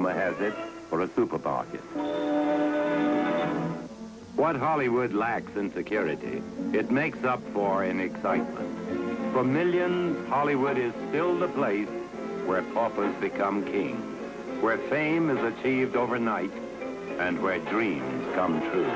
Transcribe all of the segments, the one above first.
rumor has it, for a supermarket. What Hollywood lacks in security, it makes up for in excitement. For millions, Hollywood is still the place where paupers become kings, where fame is achieved overnight, and where dreams come true.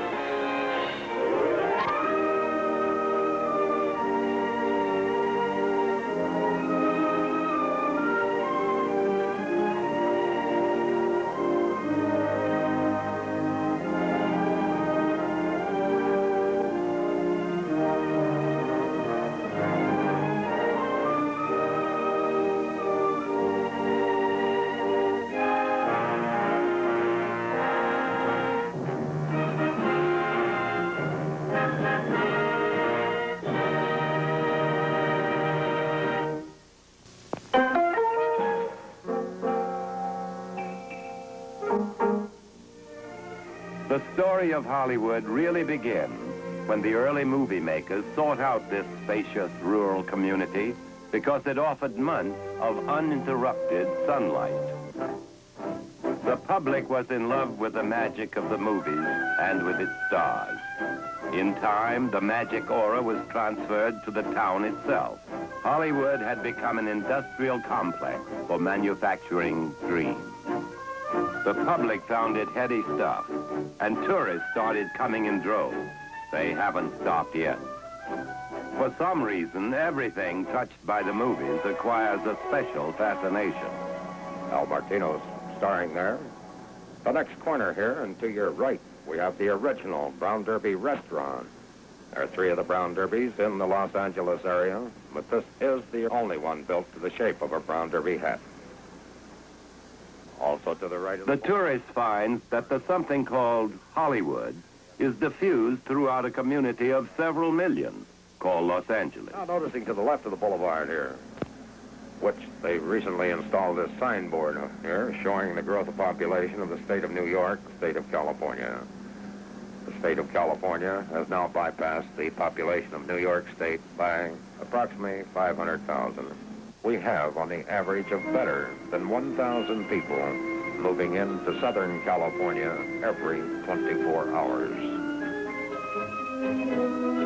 The story of Hollywood really begins when the early movie makers sought out this spacious rural community because it offered months of uninterrupted sunlight. The public was in love with the magic of the movies and with its stars. In time, the magic aura was transferred to the town itself. Hollywood had become an industrial complex for manufacturing dreams. The public found it heady stuff, and tourists started coming in droves. They haven't stopped yet. For some reason, everything touched by the movies acquires a special fascination. Al Martino's starring there. The next corner here, and to your right, we have the original Brown Derby restaurant. There are 3 of the Brown Derbies in the Los Angeles area, but this is the only one built to the shape of a Brown Derby hat. Also to the right of the tourist finds that the something called Hollywood is diffused throughout a community of several million called Los Angeles. Now noticing to the left of the boulevard here, which they recently installed this signboard here showing the growth of population of the state of New York, the state of California. The state of California has now bypassed the population of New York State by approximately 500,000. We have, on the average, of better than 1,000 people moving into Southern California every 24 hours.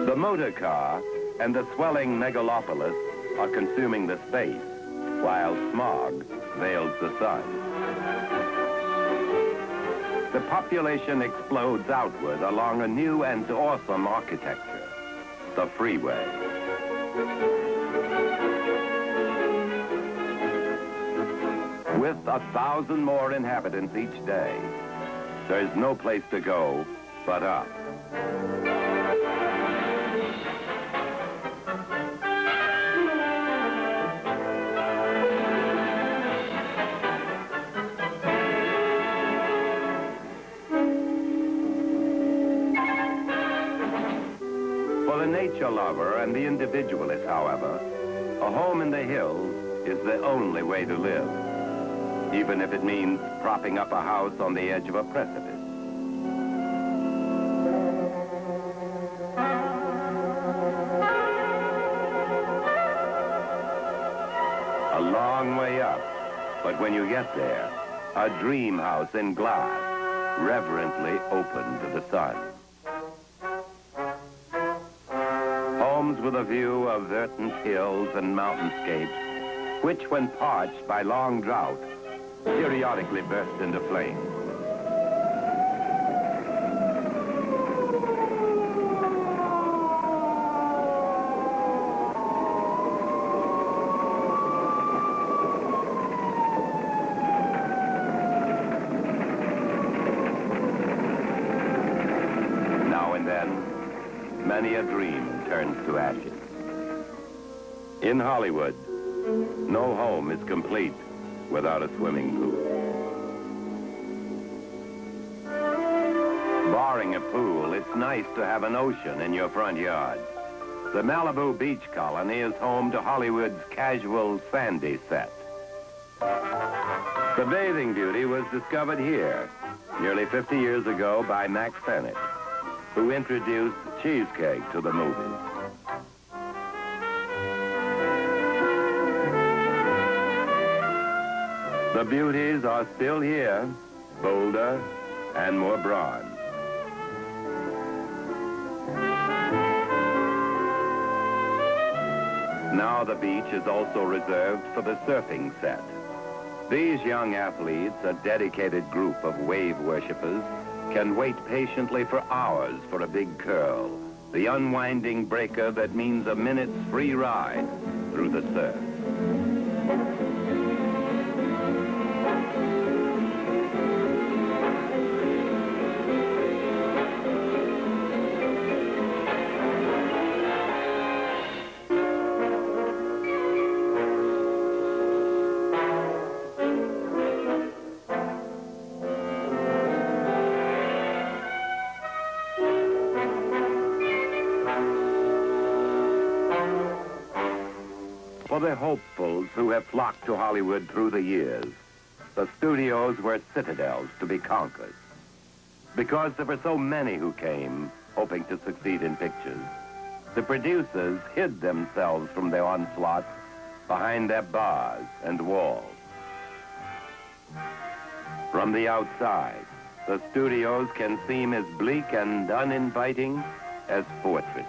The motor car and the swelling megalopolis are consuming the space, while smog veils the sun. The population explodes outward along a new and awesome architecture, the freeway. With 1,000 more inhabitants each day, there's no place to go but up. For the nature lover and the individualist, however, a home in the hills is the only way to live, even if it means propping up a house on the edge of a precipice. A long way up, but when you get there, a dream house in glass, reverently open to the sun. Homes with a view of verdant hills and mountainscapes, which, when parched by long drought, periodically burst into flame. Now and then, many a dream turns to ashes. In Hollywood, no home is complete without a swimming pool. Barring a pool, it's nice to have an ocean in your front yard. The Malibu Beach Colony is home to Hollywood's casual sandy set. The bathing beauty was discovered here nearly 50 years ago by Max Sennett, who introduced cheesecake to the movies. The The beauties are still here, bolder and more bronze. Now the beach is also reserved for the surfing set. These young athletes, a dedicated group of wave worshippers, can wait patiently for hours for a big curl, the unwinding breaker that means a minute's free ride through the surf. For the hopefuls who have flocked to Hollywood through the years, the studios were citadels to be conquered. Because there were so many who came hoping to succeed in pictures, the producers hid themselves from the onslaught behind their bars and walls. From the outside, the studios can seem as bleak and uninviting as fortresses.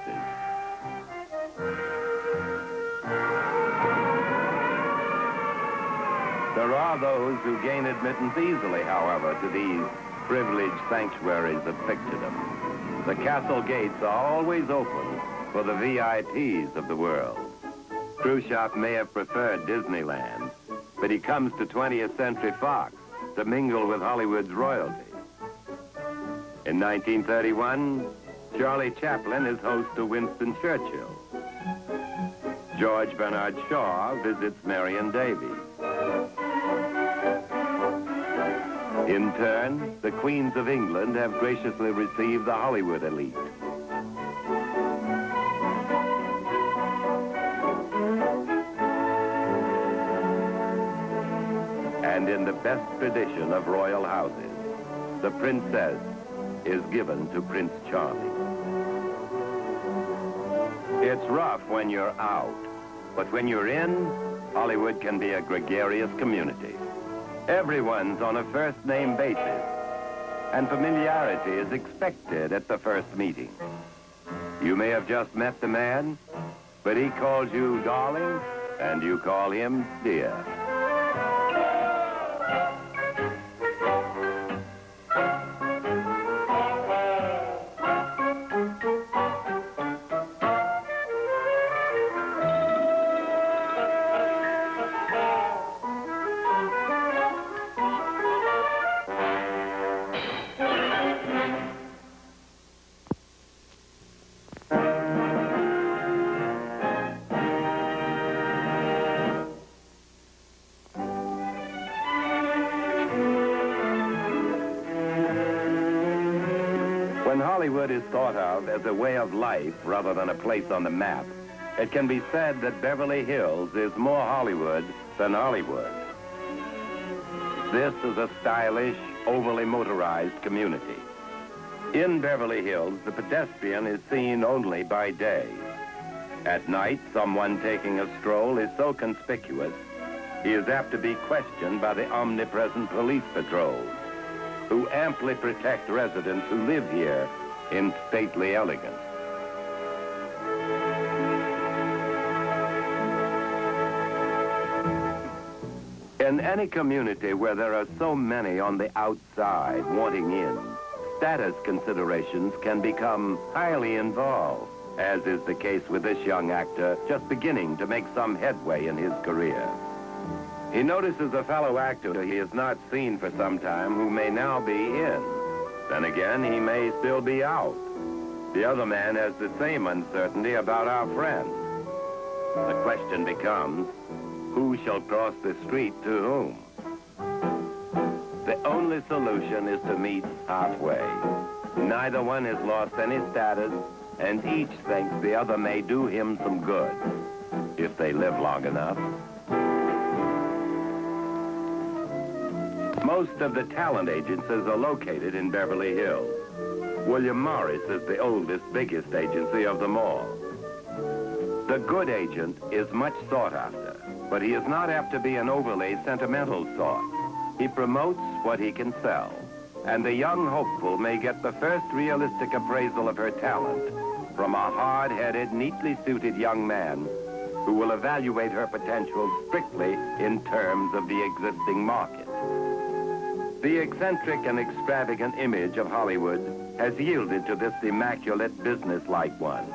There are those who gain admittance easily, however, to these privileged sanctuaries of picturedom. The castle gates are always open for the VIPs of the world. Khrushchev may have preferred Disneyland, but he comes to 20th Century Fox to mingle with Hollywood's royalty. In 1931, Charlie Chaplin is host to Winston Churchill. George Bernard Shaw visits Marion Davies. In turn, the Queens of England have graciously received the Hollywood elite. And in the best tradition of royal houses, the princess is given to Prince Charming. It's rough when you're out, but when you're in, Hollywood can be a gregarious community. Everyone's on a first-name basis, and familiarity is expected at the first meeting. You may have just met the man, but he calls you darling, and you call him dear. When Hollywood is thought of as a way of life rather than a place on the map, it can be said that Beverly Hills is more Hollywood than Hollywood. This is a stylish, overly motorized community. In Beverly Hills, the pedestrian is seen only by day. At night, someone taking a stroll is so conspicuous, he is apt to be questioned by the omnipresent police patrols, who amply protect residents who live here in stately elegance. In any community where there are so many on the outside wanting in, status considerations can become highly involved, as is the case with this young actor just beginning to make some headway in his career. He notices a fellow actor he has not seen for some time who may now be in. Then again, he may still be out. The other man has the same uncertainty about our friend. The question becomes, who shall cross the street to whom? The only solution is to meet halfway. Neither one has lost any status, and each thinks the other may do him some good, if they live long enough. Most of the talent agencies are located in Beverly Hills. William Morris is the oldest, biggest agency of them all. The good agent is much sought after, but he is not apt to be an overly sentimental sort. He promotes what he can sell, and the young hopeful may get the first realistic appraisal of her talent from a hard-headed, neatly suited young man who will evaluate her potential strictly in terms of the existing market. The eccentric and extravagant image of Hollywood has yielded to this immaculate, business-like one.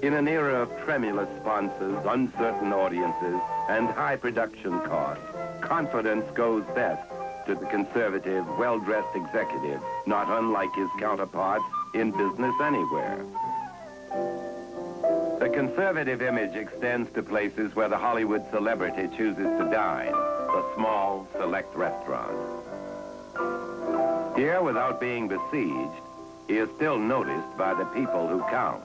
In an era of tremulous sponsors, uncertain audiences, and high production costs, confidence goes best to the conservative, well-dressed executive, not unlike his counterparts in business anywhere. The conservative image extends to places where the Hollywood celebrity chooses to dine, the small, select restaurants. Here, without being besieged, he is still noticed by the people who count.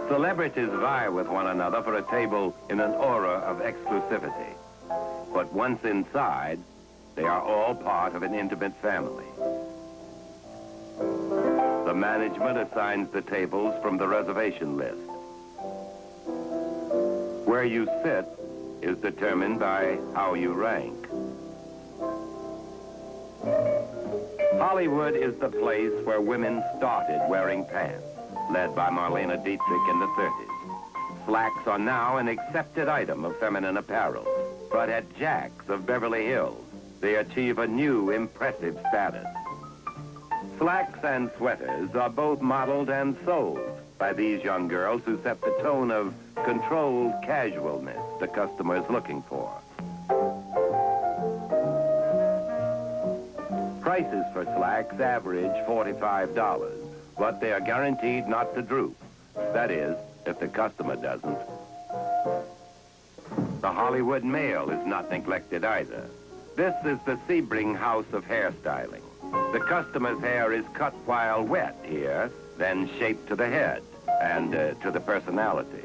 Celebrities vie with one another for a table in an aura of exclusivity. But once inside, they are all part of an intimate family. The management assigns the tables from the reservation list. Where you sit is determined by how you rank. Hollywood is the place where women started wearing pants, led by Marlene Dietrich in the 30s. Slacks are now an accepted item of feminine apparel, but at Jack's of Beverly Hills, they achieve a new, impressive status. Slacks and sweaters are both modeled and sold by these young girls who set the tone of controlled casualness the customer is looking for. Prices for slacks average $45, but they are guaranteed not to droop. That is, if the customer doesn't. The Hollywood male is not neglected either. This is the Sebring House of Hairstyling. The customer's hair is cut while wet here, then shaped to the head and to the personality.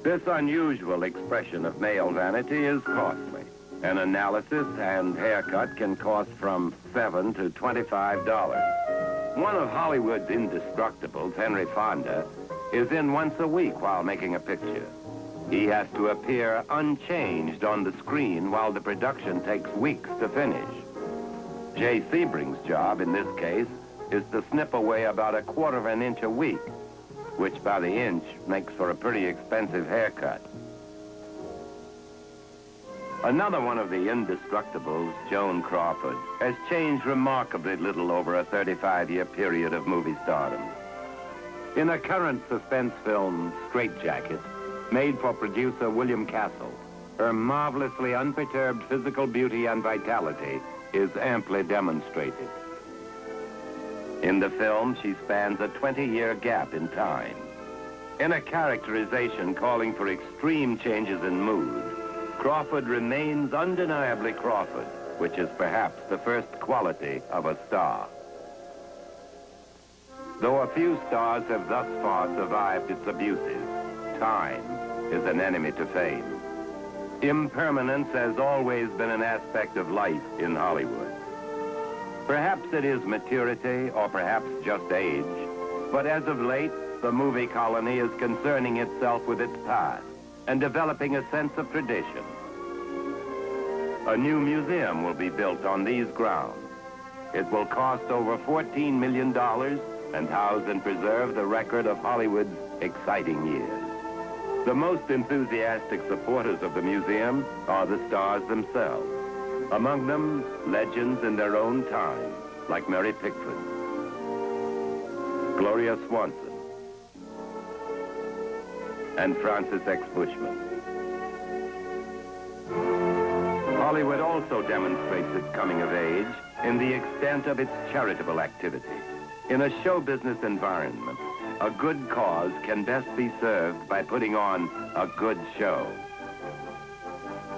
This unusual expression of male vanity is costly. An analysis and haircut can cost from $7 to $25. One of Hollywood's indestructibles, Henry Fonda, is in once a week while making a picture. He has to appear unchanged on the screen while the production takes weeks to finish. Jay Sebring's job, in this case, is to snip away about 1/4 of an inch a week, which by the inch makes for a pretty expensive haircut. Another one of the indestructibles, Joan Crawford, has changed remarkably little over a 35-year period of movie stardom. In a current suspense film, Straitjacket, made for producer William Castle, her marvelously unperturbed physical beauty and vitality is amply demonstrated. In the film, she spans a 20-year gap in time. In a characterization calling for extreme changes in mood, Crawford remains undeniably Crawford, which is perhaps the first quality of a star. Though a few stars have thus far survived its abuses, time is an enemy to fame. Impermanence has always been an aspect of life in Hollywood. Perhaps it is maturity, or perhaps just age, but as of late, the movie colony is concerning itself with its past and developing a sense of tradition. A new museum will be built on these grounds. It will cost over $14 million and house and preserve the record of Hollywood's exciting years. The most enthusiastic supporters of the museum are the stars themselves. Among them, legends in their own time, like Mary Pickford, Gloria Swanson, and Francis X. Bushman. Hollywood also demonstrates its coming of age in the extent of its charitable activity. In a show business environment, a good cause can best be served by putting on a good show.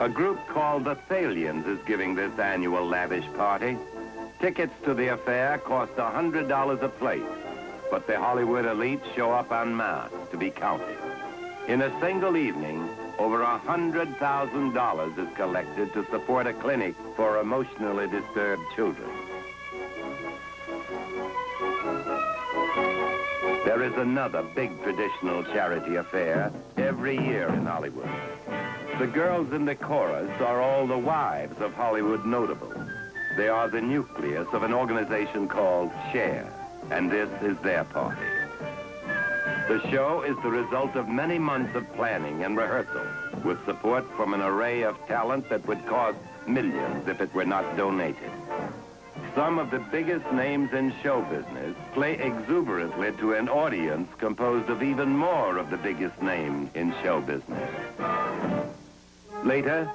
A group called the Thalians is giving this annual lavish party. Tickets to the affair cost $100 a plate, but the Hollywood elite show up en masse to be counted. In a single evening, over $100,000 is collected to support a clinic for emotionally disturbed children. There is another big traditional charity affair every year in Hollywood. The girls in the chorus are all the wives of Hollywood notables. They are the nucleus of an organization called SHARE, and this is their party. The show is the result of many months of planning and rehearsal, with support from an array of talent that would cost millions if it were not donated. Some of the biggest names in show business play exuberantly to an audience composed of even more of the biggest names in show business. Later,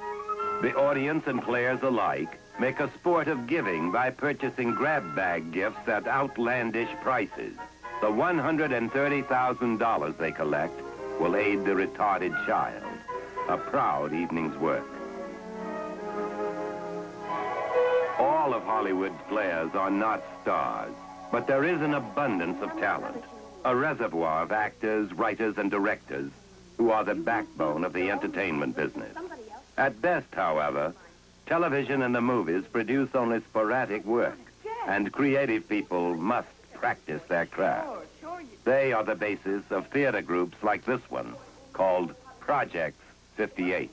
the audience and players alike make a sport of giving by purchasing grab bag gifts at outlandish prices. The $130,000 they collect will aid the retarded child. A proud evening's work. All of Hollywood's players are not stars, but there is an abundance of talent, a reservoir of actors, writers, and directors who are the backbone of the entertainment business. At best, however, television and the movies produce only sporadic work, and creative people must practice their craft. They are the basis of theater groups like this one, called Project 58.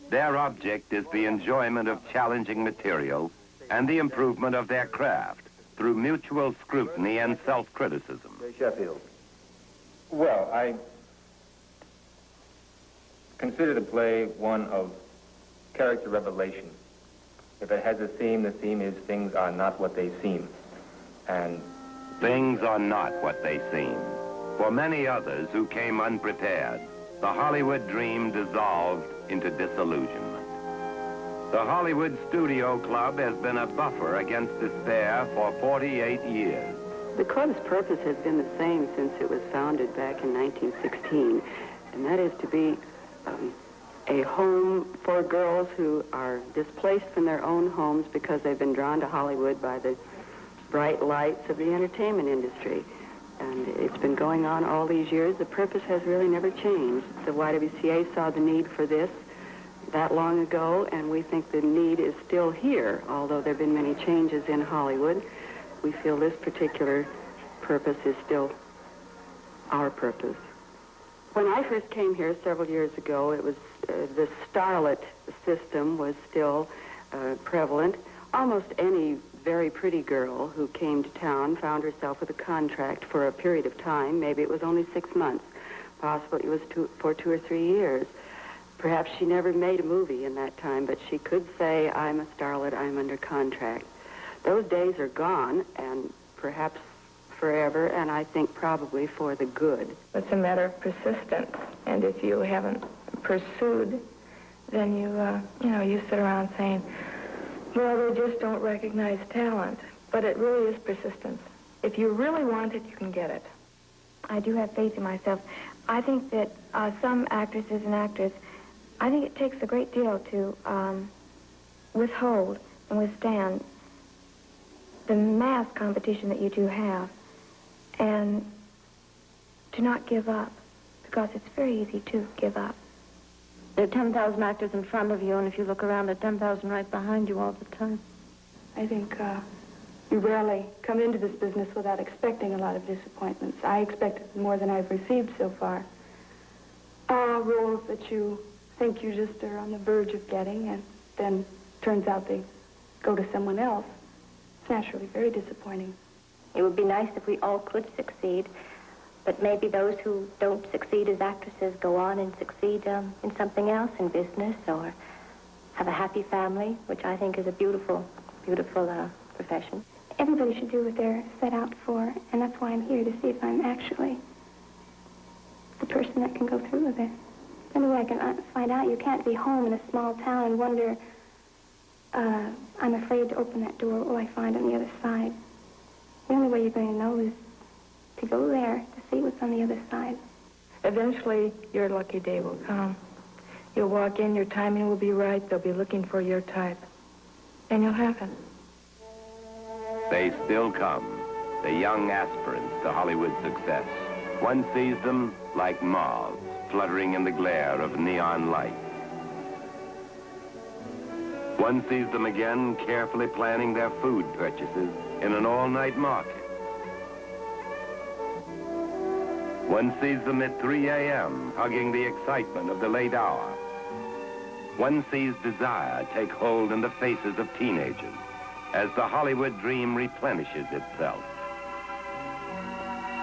Their object is the enjoyment of challenging material and the improvement of their craft through mutual scrutiny and self-criticism. Sheffield. Well, I consider the play one of character revelation. If it has a theme, the theme is things are not what they seem. And things are not what they seem. For many others who came unprepared, the Hollywood dream dissolved into disillusionment. The Hollywood Studio Club has been a buffer against despair for 48 years. The club's purpose has been the same since it was founded back in 1916, and that is to be a home for girls who are displaced from their own homes because they've been drawn to Hollywood by the bright lights of the entertainment industry. And it's been going on all these years. The purpose has really never changed. The YWCA saw the need for this that long ago, and we think the need is still here. Although there have been many changes in Hollywood, we feel this particular purpose is still our purpose. When I first came here several years ago, it was the starlet system was still prevalent. Almost any very pretty girl who came to town found herself with a contract for a period of time. Maybe it was only 6 months. Possibly it was for 2 or 3 years. Perhaps she never made a movie in that time, but she could say, I'm a starlet, I'm under contract. Those days are gone, and perhaps forever, and I think probably for the good. It's a matter of persistence, and if you haven't pursued, then you sit around saying, well, they just don't recognize talent. But it really is persistence. If you really want it, you can get it. I do have faith in myself. I think that some actresses and actors, I think it takes a great deal to withhold and withstand the mass competition that you do have and to not give up, because it's very easy to give up. There are 10,000 actors in front of you, and if you look around, there are 10,000 right behind you all the time. I think you rarely come into this business without expecting a lot of disappointments. I expected more than I've received so far. Roles that you think you just are on the verge of getting, and then turns out they go to someone else. It's naturally very disappointing. It would be nice if we all could succeed, but maybe those who don't succeed as actresses go on and succeed in something else, in business, or have a happy family, which I think is a beautiful, beautiful profession. Everybody should do what they're set out for, and that's why I'm here, to see if I'm actually the person that can go through with it. The only way I can find out, you can't be home in a small town and wonder, I'm afraid to open that door, what will I find on the other side? The only way you're going to know is to go there, to see what's on the other side. Eventually, your lucky day will come. You'll walk in, your timing will be right, they'll be looking for your type, and you'll have it. They still come, the young aspirants to Hollywood success. One sees them like moths fluttering in the glare of neon lights. One sees them again carefully planning their food purchases in an all-night market. One sees them at 3 a.m. hugging the excitement of the late hour. One sees desire take hold in the faces of teenagers as the Hollywood dream replenishes itself.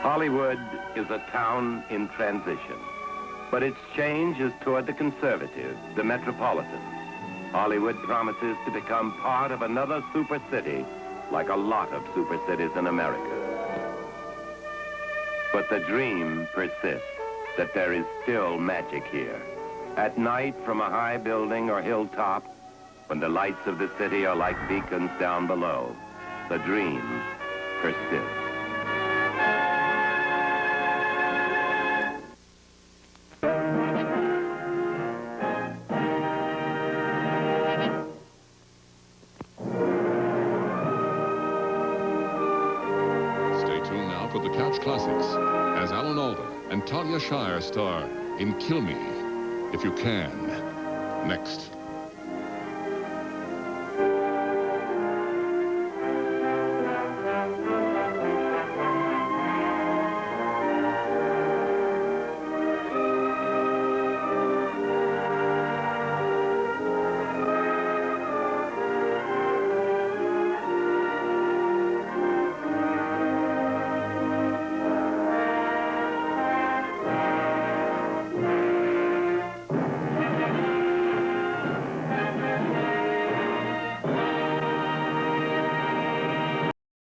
Hollywood is a town in transition, but its change is toward the conservative, the metropolitan. Hollywood promises to become part of another super city, like a lot of super cities in America. But the dream persists that there is still magic here. At night, from a high building or hilltop, when the lights of the city are like beacons down below, the dream persists. Stay tuned now for the Couch Classics as Alan Alda and Talia Shire star in Kill Me If You Can. Next.